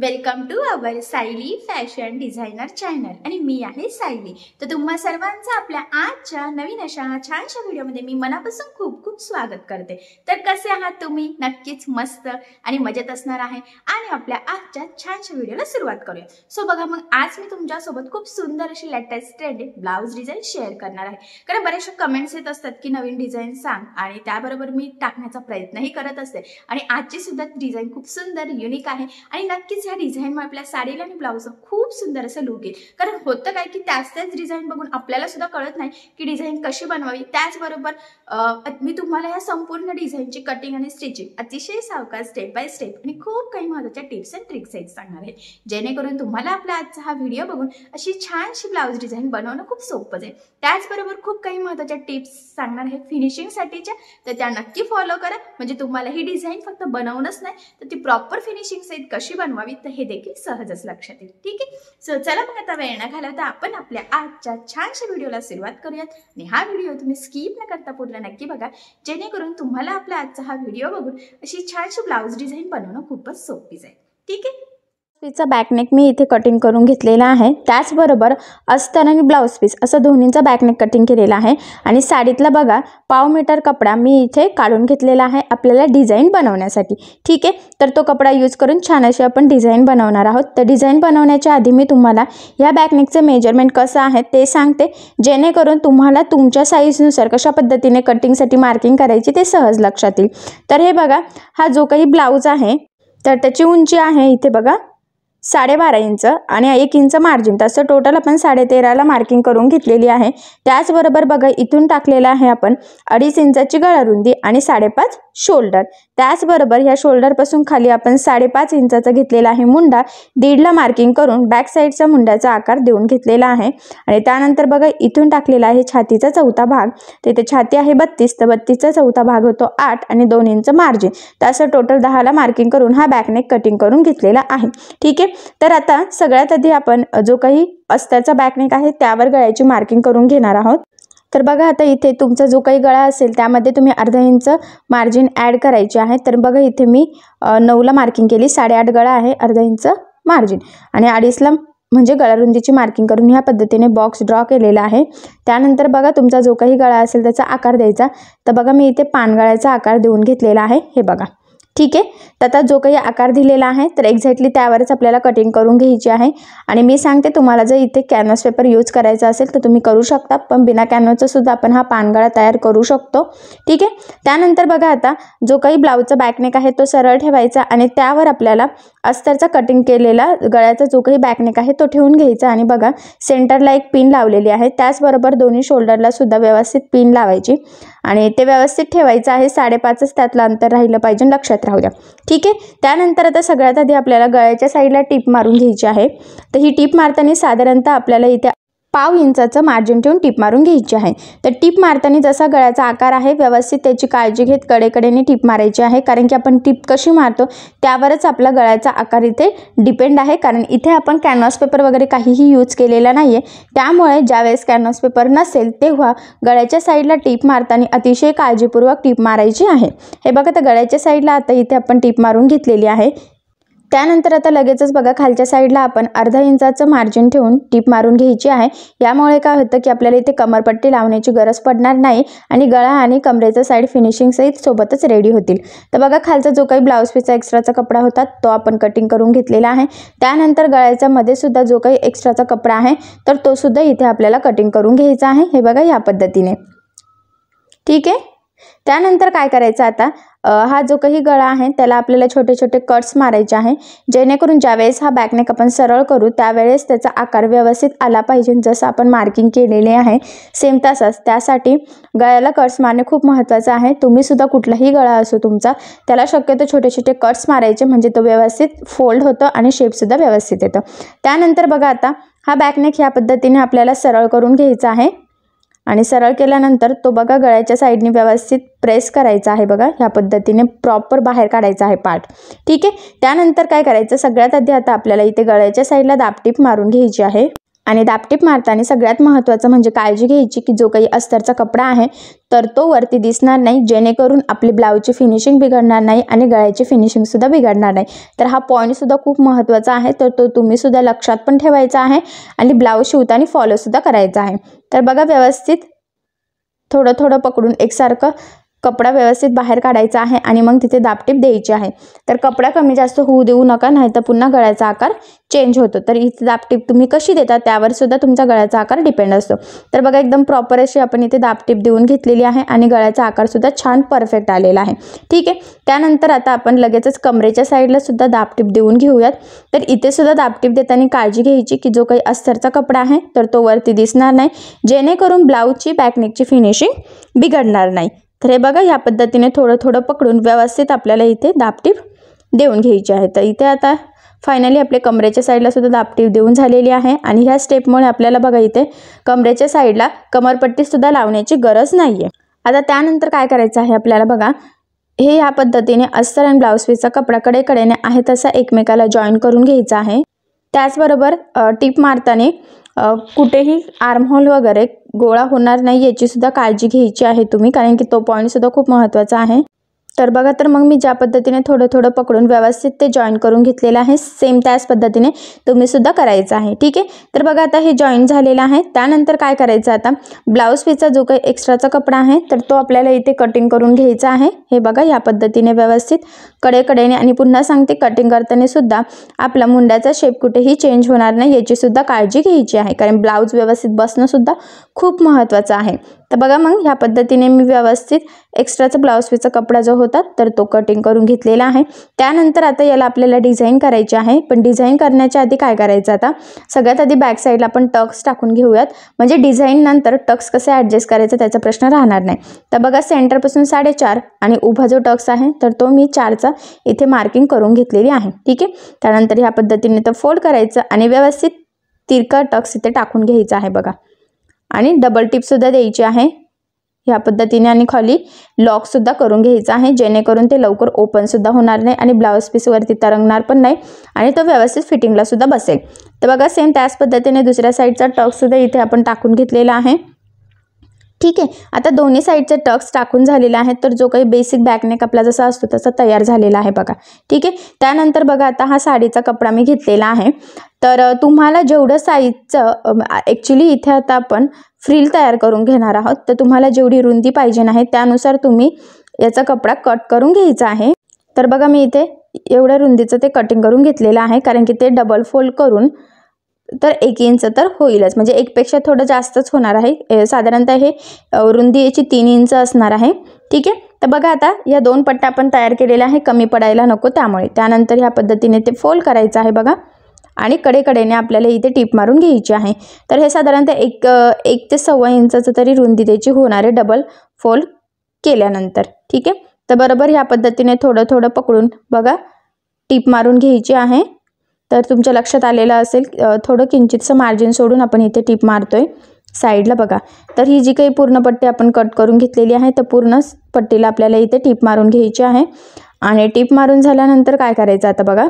Welcome to our Sayali fashion designer channel आणि मी आहे सायली। तर तुम्हा सर्वांचं आपल्या आजच्या नवीन अशा छानशा व्हिडिओमध्ये मी मनापासून खूप खूप स्वागत करते। तर कसे आहात तुम्ही? नक्कीच मस्त आणि मजेत असणार आहे आणि आपल्या आजच्या छानशा व्हिडिओला सुरुवात करूया। सो बघा, मग आज मी तुमच्यासोबत खूप सुंदर अशी latest trending blouse design share करणार आहे। कारण बरेचसे कमेंट्स येत असतात की नवीन डिझाइन सांग, आणि त्याबरोबर मी टाकण्याचा प्रयत्नही करत असते। आणि आजची सुद्धा डिझाइन खूप सुंदर युनिक आहे आणि नक्कीच ह्या डिझाइनमुळे आपल्या साडीला आणि ब्लाउजला खूप सुंदर असं लुक येईल। कारण होतं काय की त्याच डिझाइन बघून आपल्याला सुद्धा कळत नाही की डिझाइन कशी बनवावी। त्याचबरोबर मी तुम्हाला या संपूर्ण डिझाइनची कटिंग आणि स्टिचिंग अतिशय सावकाश स्टेप बाय स्टेप आणि खूप काही महत्त्वाच्या टिप्स अँड ट्रिक्स सांगणार आहे, जेणेकरून तुम्हाला आपला आजचा हा व्हिडिओ बघून अशी छानशी ब्लाउज डिझाइन बनवणं खूप सोपं जाईल। त्याचबरोबर खूप काही महत्त्वाच्या टिप्स सांगणार आहे फिनिशिंगसाठीच्या, तर त्या नक्की फॉलो करा। म्हणजे तुम्हाला ही डिझाइन फक्त बनवणंच नाही तर ती प्रॉपर फिनिशिंग सहित कशी बनवावी तर हे देखील सहजच लक्षात येईल। ठीक आहे, सो चला मग आता वेळ न घालवता आपण आपल्या आजच्या छानशा व्हिडिओला सुरुवात करूयात। आणि हा व्हिडिओ तुम्ही स्किप न करता पूर्ण नक्की बघा, जेणेकरून तुम्हाला आपला आजचा हा व्हिडिओ बघून अशी छानशी ब्लाउज डिझाइन बनवणं खूपच सोपी जाईल। ठीक आहे, पीसचा बॅकनेक मी इथे कटिंग करून घेतलेला आहे। त्याचबरोबर अस्तर आणि ब्लाउज पीस असं दोन्हींचा बॅकनेक कटिंग केलेला आहे। आणि साडीतला बघा पाव मीटर कपडा मी इथे काढून घेतलेला आहे आपल्याला डिझाइन बनवण्यासाठी। ठीक आहे, तर तो कपडा यूज करून छान अशी आपण डिझाइन बनवणार आहोत। तर डिझाइन बनवण्याच्या आधी मी तुम्हाला या बॅकनेकचे मेजरमेंट कसं आहे ते सांगते, जेणेकरून तुम्हाला तुमच्या साईजनुसार कशा पद्धतीने कटिंगसाठी मार्किंग करायची ते सहज लक्षात येईल। तर हे बघा, हा जो काही ब्लाउज आहे तर त्याची उंची आहे इथे बघा 12.5 इंच आणि 1 इंच मार्जिन, तसं टोटल आपण 13.5ला मार्किंग करून घेतलेली आहे। त्याचबरोबर बघा इथून टाकलेला आहे आपण 2.5 इंचाची गळारुंदी आणि 5.5 शोल्डर। त्याचबरोबर ह्या शोल्डरपासून खाली आपण 5.5 इंचाचा घेतलेला आहे मुंडा, 1.5ला मार्किंग करून बॅक साईडचा मुंड्याचा आकार देऊन घेतलेला आहे। आणि त्यानंतर बघा इथून टाकलेला आहे छातीचा चौथा भाग, तिथे छाती आहे 32 तर 32चा चौथा भाग होतो 8 आणि 2 इंच मार्जिन, तर असं टोटल 10ला मार्किंग करून हा बॅकनेक कटिंग करून घेतलेला आहे। ठीक आहे, तर आता सगळ्यात आधी आपण जो काही अस्तरचा बॅकनेक आहे त्यावर गळ्याची मार्किंग करून घेणार आहोत। तर बघा आता इथे तुमचा जो काही गळा असेल त्यामध्ये तुम्ही अर्धा इंच मार्जिन ॲड करायची आहे। तर बघा इथे मी 9ला मार्किंग केली, 8.5 गळा आहे, अर्धा इंच मार्जिन आणि 2.5ला म्हणजे गळारुंदीची मार्किंग करून ह्या पद्धतीने बॉक्स ड्रॉ केलेला आहे। त्यानंतर बघा तुमचा जो काही गळा असेल त्याचा आकार द्यायचा। तर बघा मी इथे पानगळ्याचा आकार देऊन घेतलेला आहे, हे बघा। ठीक आहे, तर आता जो काही आकार दिलेला आहे तर एक्झॅक्टली त्यावरच आपल्याला कटिंग करून घ्यायची आहे। आणि मी सांगते तुम्हाला जर इथे कॅनव्हास पेपर यूज करायचा असेल तर तुम्ही करू शकता, पण बिना कॅनव्हासचा सुद्धा आपण हा पानगळा तयार करू शकतो। ठीक आहे, त्यानंतर बघा आता जो काही ब्लाउजचा बॅकनेक आहे तो सरळ ठेवायचा आणि त्यावर आपल्याला अस्तरचा कटिंग केलेला गळ्याचा जो काही बॅकनेक आहे तो ठेवून घ्यायचा। आणि बघा सेंटरला एक पिन लावलेली आहे, त्याचबरोबर दोन्ही शोल्डरला सुद्धा व्यवस्थित पिन लावायची आणि ते व्यवस्थित ठेवायचं आहे। 5.5च त्यातलं अंतर राहिलं पाहिजे, लक्षात राहू द्या। ठीक आहे, त्यानंतर आता सगळ्यात आधी आपल्याला गळ्याच्या साईडला टीप मारून घ्यायची आहे। तर ही टीप मारताना साधारणतः आपल्याला इथे पाव इंचाचं मार्जिन ठेवून टीप मारून घ्यायची आहे। तर टीप मारताना जसा गळ्याचा आकार आहे व्यवस्थित त्याची काळजी घेत कडेकडेने टीप मारायची आहे, कारण की आपण टीप कशी मारतो त्यावरच आपला गळ्याचा आकार इथे डिपेंड आहे। कारण इथे आपण कॅनव्हास पेपर वगैरे काहीही यूज केलेला नाहीये, त्यामुळे ज्यावेळेस कॅनव्हास पेपर नसेल तेव्हा गळ्याच्या साईडला टीप मारताना अतिशय काळजीपूर्वक टीप मारायची आहे। हे बघा, तर गळ्याच्या साईडला आता इथे आपण टीप मारून घेतलेली आहे। त्यानंतर आता लगेचच बघा खालच्या साईडला आपण अर्धा इंचाचं मार्जिन ठेवून टीप मारून घ्यायची आहे। यामुळे काय होतं की आपल्याला इथे कमरपट्टी लावण्याची गरज पडणार नाही आणि गळा आणि कमरेचा साईड फिनिशिंग सहित सोबतच रेडी होतील। तर बघा खालचा जो काही ब्लाउज पीसचा एक्स्ट्राचा कपडा होता तो आपण कटिंग करून घेतलेला आहे। त्यानंतर गळ्याच्या मध्ये सुद्धा जो काही एक्स्ट्राचा कपडा आहे तर तो सुद्धा इथे आपल्याला कटिंग करून घ्यायचा आहे, हे बघा या पद्धतीने। ठीक आहे, त्यानंतर काय करायचं आता हा जो काही गळा आहे त्याला आपल्याला छोटे छोटे कट्स मारायचे आहे, जेणेकरून ज्यावेळेस हा बॅकनेक आपण सरळ करू त्यावेळेस त्याचा आकार व्यवस्थित आला पाहिजे, जसं आपण मार्किंग केलेले आहे सेम तसंच। त्यासाठी गळ्याला कट्स मारणे खूप महत्त्वाचं आहे। तुम्ही सुद्धा कुठलाही गळा असो तुमचा त्याला शक्यतो छोटे छोटे कट्स मारायचे, म्हणजे तो व्यवस्थित फोल्ड होतं आणि शेपसुद्धा व्यवस्थित येतं। त्यानंतर बघा आता हा बॅकनेक ह्या पद्धतीने आपल्याला सरळ करून घ्यायचा आहे आणि सरळ केल्यानंतर तो बघा गळ्याच्या साईडने व्यवस्थित प्रेस करायचा आहे, बघा ह्या पद्धतीने प्रॉपर बाहेर काढायचा आहे पार्ट। ठीक आहे, त्यानंतर काय करायचं सगळ्यात आधी आता आपल्याला इथे गळ्याच्या साईडला दाबटीप मारून घ्यायची आहे। आणि दाबटीप मारताना सगळ्यात महत्त्वाचं म्हणजे काळजी घ्यायची की जो काही अस्तरचा कपडा आहे तर तो वरती दिसणार नाही, जेणेकरून आपली ब्लाऊजची फिनिशिंग बिघडणार नाही आणि गळ्याची फिनिशिंगसुद्धा बिघडणार नाही. तर हा पॉईंटसुद्धा खूप महत्त्वाचा आहे, तर तो तुम्हीसुद्धा लक्षात पण ठेवायचा आहे आणि ब्लाऊज शिवताना फॉलोसुद्धा करायचा आहे. तर बघा व्यवस्थित थोडं थोडं पकडून एकसारखं कपडा व्यवस्थित बाहेर काढायचा आहे आणि मग तिथे दाबटीप द्यायची आहे. तर कपडा कमी जास्त होऊ देऊ नका, नाही तर पुन्हा गळ्याचा आकार चेंज होतो. तर इथे दाबटीप तुम्ही कशी देता त्यावर सुद्धा तुमचा गळ्याचा आकार डिपेंड असतो. तर बघा एकदम प्रॉपर अशी आपण इथे दाबटीप देऊन घेतलेली आहे आणि गळ्याचा आकार सुद्धा छान परफेक्ट आलेला आहे. ठीक आहे. त्यानंतर आता आपण लगेचच कमरेच्या साईडला सुद्धा दाबटीप देऊन घेऊयात. तर इथे सुद्धा दाबटीप देताना काळजी घ्यायची की जो काही अस्तरचा कपडा आहे तर तो वरती दिसणार नाही, जेणेकरून ब्लाऊजची बॅकनेकची फिनिशिंग बिघडणार नाही. तर हे बघा या पद्धतीने थोडं थोडं पकडून व्यवस्थित आपल्याला इथे दाबटीप देऊन घ्यायची आहे. तर इथे आता फायनली आपले कमरेच्या साईडला सुद्धा दाबटीप देऊन झालेली आहे आणि ह्या स्टेपमुळे आपल्याला बघा इथे कमरेच्या साईडला कमरपट्टीसुद्धा लावण्याची गरज नाही आहे. आता त्यानंतर काय करायचं आहे आपल्याला बघा, हे ह्या पद्धतीने अस्तर आणि ब्लाऊज पीसचा कपडा कडेकडेने आहे तसा एकमेकाला जॉईन करून घ्यायचा आहे. त्याचबरोबर टीप मारताना कुठेही आर्महोल वगैरे गोळा होणार नाही याची सुद्धा काळजी घ्यायची आहे तुम्ही, कारण की तो पॉईंट सुद्धा खूप महत्त्वाचा आहे. तर बघा, तर मग मी ज्या पद्धतीने थोडं थोडं पकडून व्यवस्थित ते जॉईन करून घेतलेलं आहे, सेम त्याच पद्धतीने तुम्ही सुद्धा करायचं आहे. ठीक आहे. तर बघा आता हे जॉईन झालेलं आहे. त्यानंतर काय करायचं, आता ब्लाऊज पीसचा जो काही एक्स्ट्राचा कपडा आहे तर तो आपल्याला इथे कटिंग करून घ्यायचा आहे. हे बघा या पद्धतीने व्यवस्थित कडेकडेने, आणि पुन्हा सांगते कटिंग करताना सुद्धा आपला मुंड्याचा शेप कुठेही चेंज होणार नाही याची सुद्धा काळजी घ्यायची आहे, कारण ब्लाऊज व्यवस्थित बसणं सुद्धा खूप महत्त्वाचं आहे. तर बघा मग ह्या पद्धतीने मी व्यवस्थित एक्स्ट्राचा ब्लाऊज पीसचा कपडा जो होता तर तो कटिंग करून घेतलेला आहे. त्यानंतर आता याला आपल्याला डिझाईन करायची आहे, पण डिझाईन करण्याच्या आधी काय करायचं, आता सगळ्यात आधी बॅक साईडला आपण टक्स टाकून घेऊयात, म्हणजे डिझाईन नंतर टक्स कसे ॲडजस्ट करायचं त्याचा प्रश्न राहणार नाही. तर बघा सेंटरपासून 4.5 आणि उभा जो टक्स आहे तर तो मी 4चा इथे मार्किंग करून घेतलेली आहे. ठीक आहे. त्यानंतर ह्या पद्धतीने तो फोल्ड करायचं आणि व्यवस्थित तिरका टक्स इथे टाकून घ्यायचा आहे बघा, आणि डबल टिपसुद्धा द्यायची आहे ह्या पद्धतीने, आणि खाली लॉकसुद्धा करून घ्यायचा आहे, जेणेकरून ते लवकर ओपनसुद्धा होणार नाही आणि ब्लाऊज पीसवरती तरंगणार पण नाही आणि तो व्यवस्थित फिटिंगला सुद्धा बसेल. तर बघा सेम त्याच पद्धतीने दुसऱ्या साईडचा टक्ससुद्धा इथे आपण टाकून घेतलेला आहे. ठीक आहे. आता दोन्ही साईडचे टक्स टाकून झालेला आहे, तर जो काही बेसिक बॅकनेक आपला जसा असतो तसा तयार झालेला आहे बघा. ठीक आहे. त्यानंतर बघा आता हा साडीचा कपडा मी घेतलेला आहे, तर तुम्हाला जेवढं साईजचं ॲक्च्युली इथे आता आपण फ्रिल तयार करून घेणार आहोत, तर तुम्हाला जेवढी रुंदी पाहिजे आहे त्यानुसार तुम्ही याचा कपडा कट करून घ्यायचा आहे. तर बघा मी इथे एवढ्या रुंदीचं ते कटिंग करून घेतलेलं आहे, कारण की ते डबल फोल्ड करून तर 1 इंच तर होईलच, म्हणजे 1पेक्षा थोडं जास्तच होणार आहे. साधारणतः हे रुंदी याची 3 इंच असणार आहे. ठीक आहे. तर बघा आता या 2 पट्ट्या आपण तयार केलेल्या आहे, कमी पडायला नको त्यामुळे. त्यानंतर ह्या पद्धतीने ते फोल्ड करायचं आहे बघा, आणि कडेकडेने आपल्याला इथे टीप मारून घ्यायची आहे. तर हे साधारणतः 1 ते 1.25 इंचाचं तरी रुंदी त्याची होणार आहे डबल फोल्ड केल्यानंतर. ठीक आहे. तर बरोबर ह्या पद्धतीने थोडं थोडं पकडून बघा टीप मारून घ्यायची आहे. तर तुमच्या लक्षात आलेलं असेल थोडं किंचितसं मार्जिन सोडून आपण इथे टीप मारतोय साईडला बघा. तर ही जी काही पूर्ण पट्टी आपण कट करून घेतलेली आहे तर पूर्ण पट्टीला आपल्याला इथे टीप मारून घ्यायची आहे. आणि टीप मारून झाल्यानंतर काय करायचं, आता बघा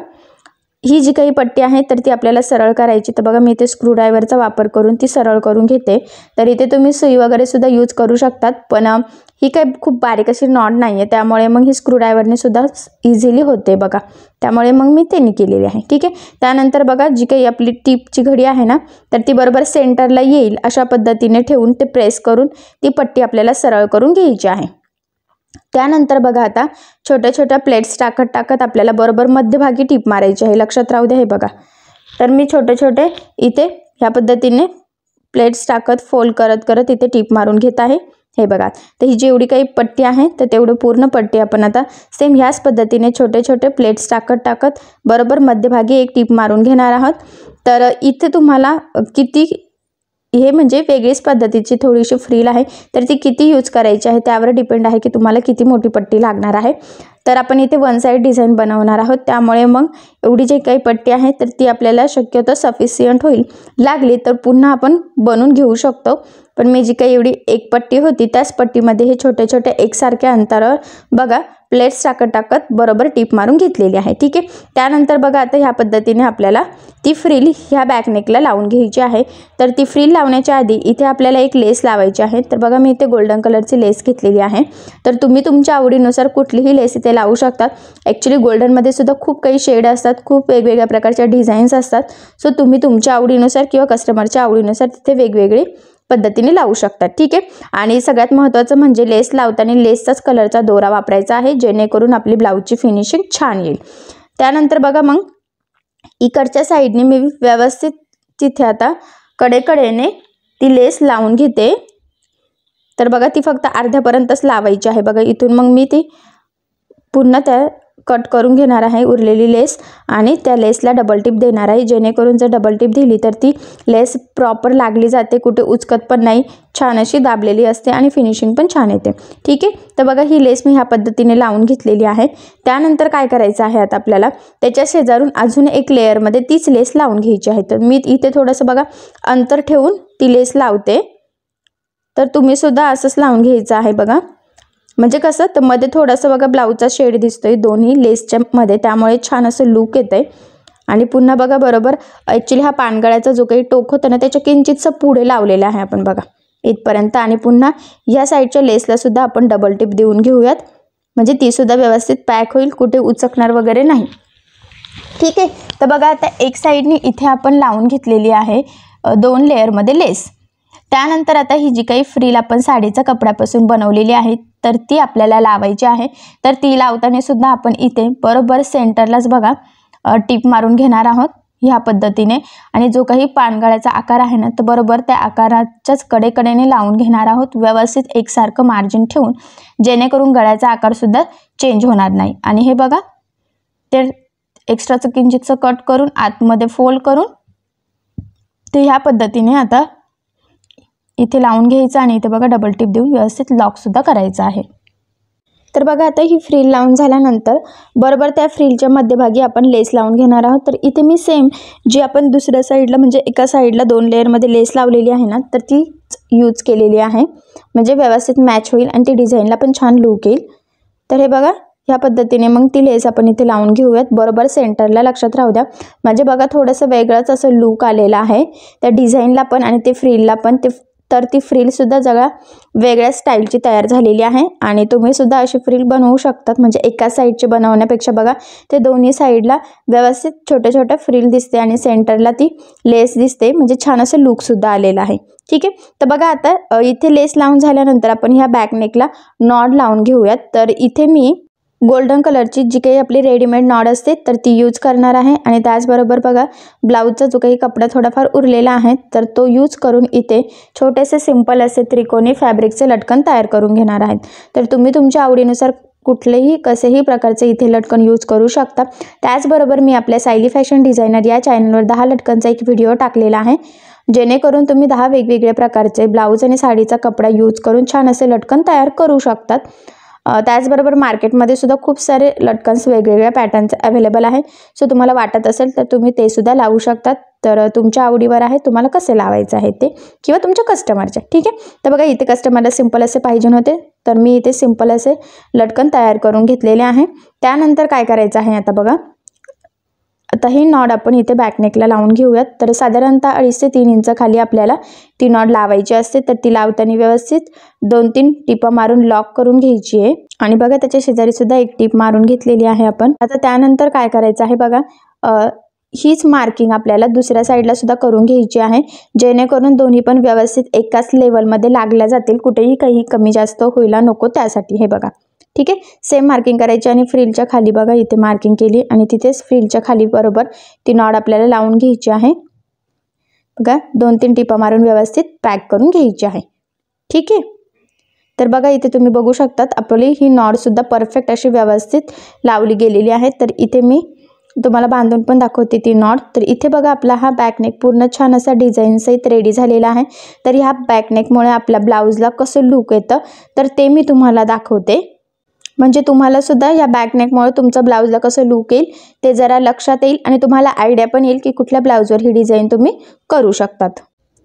ही जी काही पट्टी आहे तर ती आपल्याला सरळ करायची. तर बघा मी इथे स्क्रूड्रायव्हरचा वापर करून ती सरळ करून घेते. तर इथे तुम्ही सुई वगैरे सुद्धा यूज करू शकतात, पण ही काही खूप बारीक अशी नॉट नाही आहे, त्यामुळे मग ही स्क्रूड्रायव्हरने सुद्धा इझिली होते बघा, त्यामुळे मग मी त्यांनी केलेली आहे. ठीक आहे. त्यानंतर बघा जी काही आपली टीपची घडी आहे ना तर ती बरोबर सेंटरला येईल अशा पद्धतीने ठेवून ते प्रेस करून ती पट्टी आपल्याला सरळ करून घ्यायची आहे. त्यानंतर बघा आता छोट्या छोट्या प्लेट्स टाकत आपल्याला बरोबर मध्यभागी टीप मारायची आहे. लक्षात राहू द्या. हे बघा, तर मी छोटे इथे ह्या पद्धतीने प्लेट्स टाकत फोल्ड करत इथे टीप मारून घेत आहे. हे बघा, तर ही जेवढी काही पट्टी आहे तर तेवढं पूर्ण पट्टी आपण आता सेम ह्याच पद्धतीने छोटे प्लेट्स टाकत बरोबर मध्यभागी एक टीप मारून घेणार आहोत. तर इथे तुम्हाला किती, हे म्हणजे वेगळीच पद्धतीची थोडीशी फ्रिल आहे, तर ती किती यूज करायची आहे त्यावर डिपेंड आहे की तुम्हाला किती मोठी पट्टी लागणार आहे. तर आपण इथे वन साइड डिझाईन बनवणार आहोत, त्यामुळे मग एवढी जी काही पट्टी आहे तर ती आपल्याला शक्यतो सफिशियंट होईल. लागली तर पुन्हा आपण बनवून घेऊ शकतो, पण मी जी काही एवढी एक पट्टी होती त्याच पट्टीमध्ये हे छोटे छोटे एकसारख्या अंतरावर बघा प्लेट्स टाकत बरोबर टिप मारून घेतलेली आहे. ठीक आहे. त्यानंतर बघा आता ह्या पद्धतीने आपल्याला ती फ्रिल ह्या बॅकनेकला लावून घ्यायची आहे. तर ती फ्रिल लावण्याच्या आधी इथे आपल्याला एक लेस लावायची आहे. तर बघा मी इथे गोल्डन कलरची लेस घेतलेली आहे. तर तुम्ही तुमच्या आवडीनुसार कुठलीही लेस इथे लावू शकतात. ॲक्च्युली गोल्डनमध्ये सुद्धा खूप काही शेड असतात, खूप वेगवेगळ्या प्रकारच्या डिझाईन्स असतात. सो तुम्ही तुमच्या आवडीनुसार किंवा कस्टमरच्या आवडीनुसार तिथे वेगवेगळे पद्धतीने लावू शकतात. ठीक आहे. आणि सगळ्यात महत्त्वाचं म्हणजे लेस लावताना लेसचाच कलरचा दोरा वापरायचा आहे, जेणेकरून आपली ब्लाऊजची फिनिशिंग छान येईल. त्यानंतर बघा मग इकडच्या साईडने मी व्यवस्थित तिथे आता कडेकडेने ती लेस लावून घेते. तर बघा ती फक्त अर्ध्यापर्यंतच लावायची आहे. बघा इथून मग मी ती पुन्हा त्या कट करून घेणार आहे उरलेली लेस आणि त्या लेसला डबल टिप देणार आहे, जेणेकरून जर डबल टिप दिली तर ती लेस प्रॉपर लागली जाते, कुठे उचकत पण नाही, छान अशी दाबलेली असते आणि फिनिशिंग पण छान येते. ठीक आहे. तर बघा ही लेस मी ह्या पद्धतीने लावून घेतलेली आहे. त्यानंतर काय करायचं आहे आता आपल्याला त्याच्या शेजारून अजून एक लेअरमध्ये तीच लेस लावून घ्यायची आहे. तर मी इथे थोडंसं बघा अंतर ठेवून ती लेस लावते. तर तुम्ही सुद्धा असंच लावून घ्यायचं आहे बघा. म्हणजे कसं तर मध्ये थोडंसं बघा ब्लाऊजचा शेड दिसतोय दोन्ही लेसच्या मध्ये, त्यामुळे छान असं लुक येतंय. आणि पुन्हा बघा बरोबर ॲक्च्युली हा पानगळ्याचा जो काही टोक होता ना त्याच्या किंचितसं पुढे लावलेला आहे आपण बघा इथपर्यंत. आणि पुन्हा या साईडच्या लेसला सुद्धा आपण डबल टिप देऊन घेऊयात, म्हणजे ती सुद्धा व्यवस्थित पॅक होईल, कुठे उचकणार वगैरे नाही. ठीक आहे. तर बघा आता एक साईडने इथे आपण लावून घेतलेली आहे 2 लेअरमध्ये लेस. त्यानंतर आता ही जी काही फ्रिल आपण साडीच्या कपड्यापासून बनवलेली आहे तर ती आपल्याला लावायची आहे. तर ती लावताना सुद्धा आपण इथे बरोबर सेंटरलाच बघा टिप मारून घेणार आहोत ह्या पद्धतीने. आणि जो काही पानगळ्याचा आकार आहे ना तर बरोबर त्या आकाराच्याच कडेकडेने लावून घेणार आहोत, व्यवस्थित एकसारखं मार्जिन ठेवून, जेणेकरून गळ्याचा आकारसुद्धा चेंज होणार नाही. आणि हे बघा ते एक्स्ट्राचं किंचितचं कट करून आतमध्ये फोल्ड करून ते ह्या पद्धतीने आता इथे लावून घ्यायचं आणि इथे बघा डबल टिप देऊन व्यवस्थित लॉकसुद्धा करायचं आहे. तर बघा आता ही फ्रिल लावून झाल्यानंतर बरोबर त्या फ्रिलच्या मध्यभागी आपण लेस लावून घेणार आहोत. तर इथे मी सेम जी आपण दुसऱ्या साईडला म्हणजे एका साईडला 2 लेअरमध्ये लेस लावलेली आहे ना तर ती यूज केलेली आहे, म्हणजे व्यवस्थित मॅच होईल आणि ती डिझाईनला पण छान लुक येईल. तर हे बघा ह्या पद्धतीने मग ती लेस आपण इथे लावून घेऊयात बरोबर सेंटरला. लक्षात राहू द्या म्हणजे बघा थोडंसं वेगळंच असं लुक आलेलं आहे त्या डिझाईनला पण आणि ते फ्रिलला पण. तर ती फ्रिलसुद्धा जरा वेगळ्या स्टाईलची तयार झालेली आहे आणि तुम्ही सुद्धा अशी फ्रिल बनवू शकतात. म्हणजे एका साईडची बनवण्यापेक्षा बघा ते दोन्ही साईडला व्यवस्थित छोट्या छोट्या फ्रिल दिसते आणि सेंटरला ती लेस दिसते, म्हणजे छान असं लुकसुद्धा आलेलं आहे. ठीक आहे. तर बघा आता इथे लेस लावून झाल्यानंतर आपण ह्या बॅकनेकला नॉड लावून घेऊयात. तर इथे मी गोल्डन कलरची जी काही आपली रेडीमेड नॉड असते तर ती यूज करणार आहे. आणि त्याचबरोबर बघा ब्लाऊजचा जो काही कपडा थोडाफार उरलेला आहे तर तो यूज करून इथे छोटेसे सिंपल असे त्रिकोणी फॅब्रिकचे लटकन तयार करून घेणार आहेत. तर तुम्ही तुमच्या आवडीनुसार कुठलेही कसेही प्रकारचे इथे लटकन यूज करू शकता. त्याचबरोबर मी आपल्या सायली फॅशन डिझायनर या चॅनलवर 10 लटकनचा एक व्हिडिओ टाकलेला आहे, जेणेकरून तुम्ही 10 वेगवेगळ्या प्रकारचे ब्लाऊज आणि साडीचा कपडा यूज करून छान असे लटकन तयार करू शकतात. त्याचबरोबर मार्केटमध्ये सुद्धा खूप सारे लटकन्स वेगवेगळ्या पॅटर्नचे अवेलेबल आहे. सो तुम्हाला वाटत असेल तर तुम्ही ते सुद्धा लावू शकतात. तर तुमच्या आवडीवर आहे तुम्हाला कसे लावायचे आहे ते, किंवा तुमच्या कस्टमरच्या. ठीक आहे. तर बघा इथे कस्टमरला सिंपल असे पाहिजे होते तर मी इथे सिंपल असे लटकन तयार करून घेतलेले आहे. त्यानंतर काय करायचं आहे आता बघा, आता ही नॉड आपण इथे बॅकनेकला लावून घेऊयात. तर साधारणतः 2.5 ते 3 इंच खाली आपल्याला ती नॉड लावायची असते. तर ती लावताना व्यवस्थित 2-3 टिपा मारून लॉक करून घ्यायची आहे. आणि बघा त्याच्या शेजारी सुद्धा एक टिप मारून घेतलेली आहे आपण. आता त्यानंतर काय करायचं आहे बघा, हीच मार्किंग आपल्याला दुसऱ्या साईडला सुद्धा करून घ्यायची आहे, जेणेकरून दोन्ही पण व्यवस्थित एकाच लेवलमध्ये लागल्या जातील, कुठेही काही कमी जास्त व्हायला नको त्यासाठी. हे बघा ठीक आहे. सेम मार्किंग करायची आणि फ्रिलच्या खाली बघा इथे मार्किंग केली आणि तिथेच फ्रिलच्या खाली बरोबर ती नॉड आपल्याला लावून घ्यायची आहे. बघा 2-3 टिपा मारून व्यवस्थित पॅक करून घ्यायची आहे. ठीक आहे. तर बघा इथे तुम्ही बघू शकतात आपली ही नॉडसुद्धा परफेक्ट अशी व्यवस्थित लावली गेलेली आहे. तर इथे मी तुम्हाला बांधून पण दाखवते ती नॉड. तर इथे बघा आपला हा बॅकनेक पूर्ण छान असा डिझाईन सहित रेडी झालेला आहे. तर ह्या बॅकनेकमुळे आपल्या ब्लाऊजला कसं लुक येतं तर ते मी तुम्हाला दाखवते. म्हणजे तुम्हाला सुद्धा या बॅकनेकमुळे तुमच्या ब्लाऊजला कसं लुक येईल ते जरा लक्षात येईल आणि तुम्हाला आयडिया पण येईल की कुठल्या ब्लाऊजवर ही डिझाईन तुम्ही करू शकतात.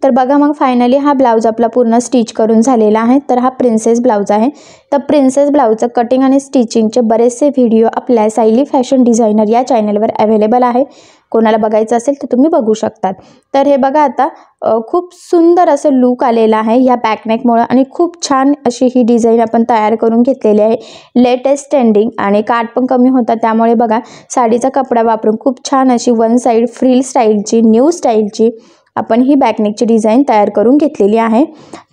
तर बघा मग फायनली हा ब्लाऊज आपला पूर्ण स्टिच करून झालेला आहे. तर हा प्रिन्सेस ब्लाऊज आहे. तर प्रिन्सेस ब्लाऊजचं कटिंग आणि स्टिचिंगचे बरेचसे व्हिडिओ आपल्या सायली फॅशन डिझायनर या चॅनलवर अवेलेबल आहे. कोणाला बघायचं असेल तर तुम्ही बघू शकतात. तर हे बघा आता खूप सुंदर असं लुक आलेलं आहे या बॅकनेकमुळं आणि खूप छान अशी ही डिझाईन आपण तयार करून घेतलेली आहे. लेटेस्ट ट्रेंडिंग आणि काठ पण कमी होता, त्यामुळे बघा साडीचा कपडा वापरून खूप छान अशी वन साईड फ्रिल स्टाईलची न्यू स्टाईलची आपण ही बॅकनेकची डिझाईन तयार करून घेतलेली आहे.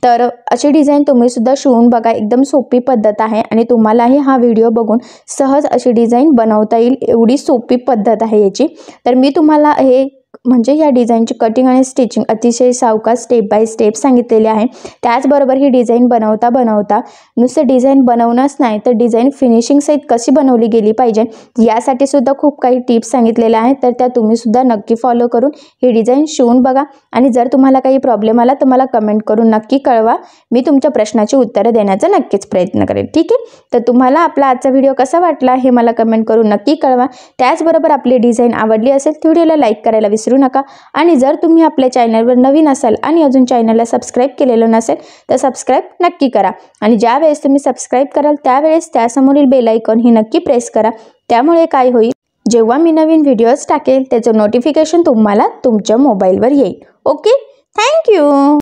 तर अशी डिझाईन तुम्ही सुद्धा शिवून बघा. एकदम सोपी पद्धत आहे आणि तुम्हालाही हा व्हिडिओ बघून सहज अशी डिझाईन बनवता येईल, एवढी सोपी पद्धत आहे याची. तर मी तुम्हाला हे म्हणजे या डिझाईनची कटिंग आणि स्टिचिंग अतिशय सावकाश स्टेप बाय स्टेप सांगितलेले आहे. त्याचबरोबर ही डिझाईन बनवता बनवता नुसतं डिझाईन बनवणंच नाही तर डिझाईन फिनिशिंग सहित कशी बनवली गेली पाहिजे यासाठी सुद्धा खूप काही टिप्स सांगितलेल्या आहेत. तर त्या तुम्ही सुद्धा नक्की फॉलो करून ही डिझाईन शिवून बघा आणि जर तुम्हाला काही प्रॉब्लेम आला तर मला कमेंट करून नक्की कळवा. मी तुमच्या प्रश्नाची उत्तरं देण्याचा नक्कीच प्रयत्न करेन. ठीक आहे. तर तुम्हाला आपला आजचा व्हिडिओ कसा वाटला हे मला कमेंट करून नक्की कळवा. त्याचबरोबर आपली डिझाईन आवडली असेल तर व्हिडिओला लाईक करायला विसरू नका आणि जर तुम्ही आपल्या चॅनलवर नवीन असाल आणि अजून चॅनलला सबस्क्राईब केलेलं नसेल तर सबस्क्राईब नक्की करा आणि ज्या वेळेस तुम्ही सबस्क्राईब कराल त्यावेळेस त्यासमोरील बेल आयकॉन ही नक्की प्रेस करा. त्यामुळे काय होईल, जेव्हा मी नवीन व्हिडिओज टाकेल त्याचं नोटिफिकेशन तुम्हाला तुमच्या मोबाईलवर येईल. Okay, thank you.